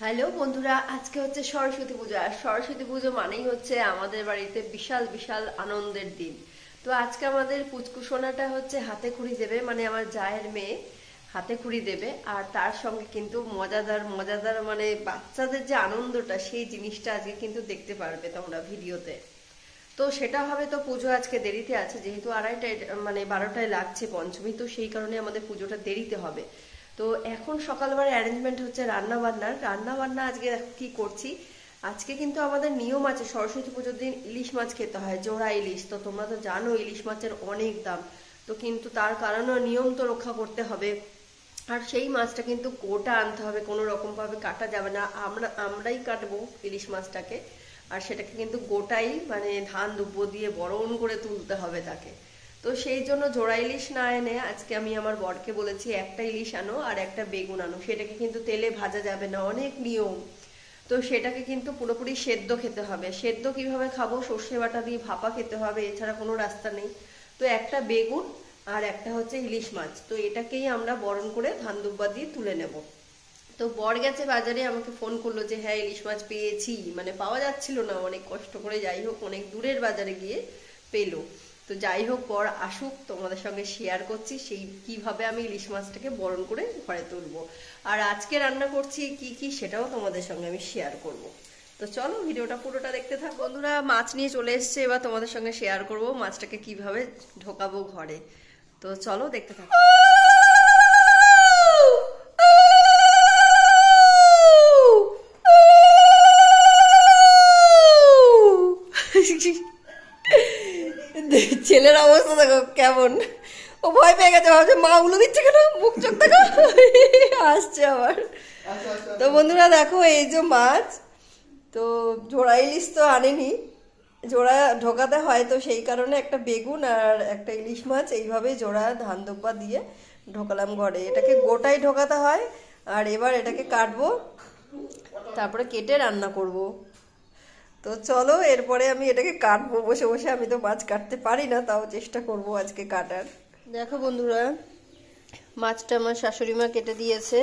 Hello বন্ধুরা, আজকে হচ্ছে সরস্বতী পূজা। আর সরস্বতী পুজো মানেই হচ্ছে আমাদের বাড়িতে বিশাল বিশাল আনন্দের দিন। তো আজকে আমাদের পুচকুসোনাটা হচ্ছে হাতে খড়ি দেবে, মানে আমার জায়ের মেয়ে হাতে খড়ি দেবে। আর তার সঙ্গে কিন্তু মজাদার মজাদার মানে বাচ্চাদের যে আনন্দটা, সেই জিনিসটা আজকে কিন্তু দেখতে পারবে তোমরা ভিডিওতে। তো সেটা হবে। তো পুজো আজকে দেরিতে আছে, যেহেতু 2:30টায় মানে 12টায় লাগছে পঞ্চমী, তো সেই কারণে আমাদের পুজোটা দেরিতে হবে। তো এখন সকালবেলা অ্যারেঞ্জমেন্ট হচ্ছে রান্না বান্না আজকে কি করছি। আজকে কিন্তু আমাদের নিয়ম আছে, সরস্বতী পুজোর দিন ইলিশ মাছ খেতে হয়, জোড়া ইলিশ। তো তোমরা তো জানো ইলিশ মাছের অনেক দাম। তো কিন্তু তার কারণে নিয়ম তো রক্ষা করতে হবে। আর সেই মাছটা কিন্তু গোটা আনতে হবে, কোনো রকম ভাবে কাটা যাবে না। আমরাই কাটবো ইলিশ মাছটাকে। আর সেটাকে কিন্তু গোটাই মানে ধান দুব্বো দিয়ে বরণ করে তুলতে হবে তাকে। তো সেই জন্য জোড়া ইলিশ না এনে আজকে আমি আমার বরকে বলেছি একটা ইলিশ আনো আর একটা বেগুন আনো। সেটাকে কিন্তু তেলে ভাজা যাবে না, অনেক নিয়ম। তো সেটাকে কিন্তু পুরোপুরি সেদ্ধ খেতে হবে। সেদ্ধ কিভাবে খাবো? সর্ষে বাটা দিয়ে ভাপা খেতে হবে, এছাড়া কোনো রাস্তা নেই। তো একটা বেগুন আর একটা হচ্ছে ইলিশ মাছ, তো এটাকেই আমরা বরণ করে ধান দুব্বা দিয়ে তুলে নেব। তো বর গেছে বাজারে, আমাকে ফোন করলো যে হ্যাঁ ইলিশ মাছ পেয়েছি, মানে পাওয়া যাচ্ছিল না অনেক কষ্ট করে, যাই হোক অনেক দূরের বাজারে গিয়ে পেলো। তো যাই হোক বর আসুক, তোমাদের সঙ্গে শেয়ার করছি সেই কিভাবে আমি ইলিশ মাছটাকে বরণ করে ঘরে তুলবো। আর আজকে রান্না করছি কি কি সেটাও তোমাদের সঙ্গে আমি শেয়ার করব। তো চলো ভিডিওটা পুরোটা দেখতে থাক। বন্ধুরা, মাছ নিয়ে চলে এসছে, এবার তোমাদের সঙ্গে শেয়ার করব মাছটাকে কিভাবে ঢোকাবো ঘরে। তো চলো দেখতে থাকো। ছেলের অবস্থা দেখো কেমন, ও ভয় পেয়ে গেছে, ভাবছে মা উলো দিচ্ছে কেন, মুখ চোখ দেখো আসছে আবার। তো বন্ধুরা দেখো, এই যে মাছ, তো জোড়া ইলিশ তো আনেনি, জোড়া ঢোকাতে হয়, তো সেই কারণে একটা বেগুন আর একটা ইলিশ মাছ এইভাবে জোড়া ধান দুব্বা দিয়ে ঢোকালাম ঘরে। এটাকে গোটাই ঢোকাতে হয়। আর এবার এটাকে কাটবো, তারপরে কেটে রান্না করব। তো চলো এরপরে আমি এটাকে কাটবো বসে বসে। আমি তো মাছ কাটতে পারি না, তাও চেষ্টা করব আজকে কাটার। দেখো বন্ধুরা, মাছটা আমার শাশুড়ি মা কেটে দিয়েছে।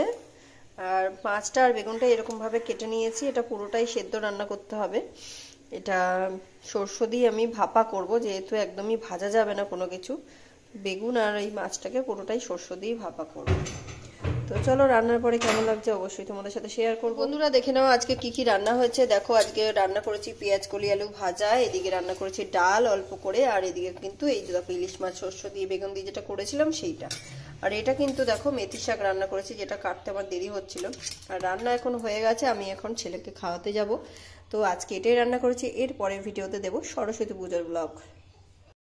আর মাছটা আর বেগুনটা এরকম ভাবে কেটে নিয়েছি। এটা পুরোটাই সেদ্ধ রান্না করতে হবে। এটা সরষে দিয়ে আমি ভাপা করব, যেহেতু একদমই ভাজা যাবে না কোনো কিছু। বেগুন আর এই মাছটাকে পুরোটাই সরষে দিয়ে ভাপা করব। তো চলো রান্নার পরে কেমন লাগছে অবশ্যই তোমাদের সাথে শেয়ার করব। বন্ধুরা দেখে নাও আজকে কি কি রান্না হয়েছে। দেখো আজকে রান্না করেছি পেঁয়াজ কলি আলু ভাজা, এদিকে রান্না করেছি ডাল অল্প করে, আর এদিকে কিন্তু এই যে দেখো ইলিশ মাছ সরষে দিয়ে বেগুন দিয়ে যেটা করেছিলাম সেইটা। আর এটা কিন্তু দেখো মেথি শাক রান্না করেছি, যেটা কাটতে আমার দেরি হচ্ছিল। আর রান্না এখন হয়ে গেছে, আমি এখন ছেলেকে খাওয়াতে যাব। তো আজকে এটাই রান্না করেছি। এর পরের ভিডিওতে দেবো সরস্বতী পুজোর ব্লগ।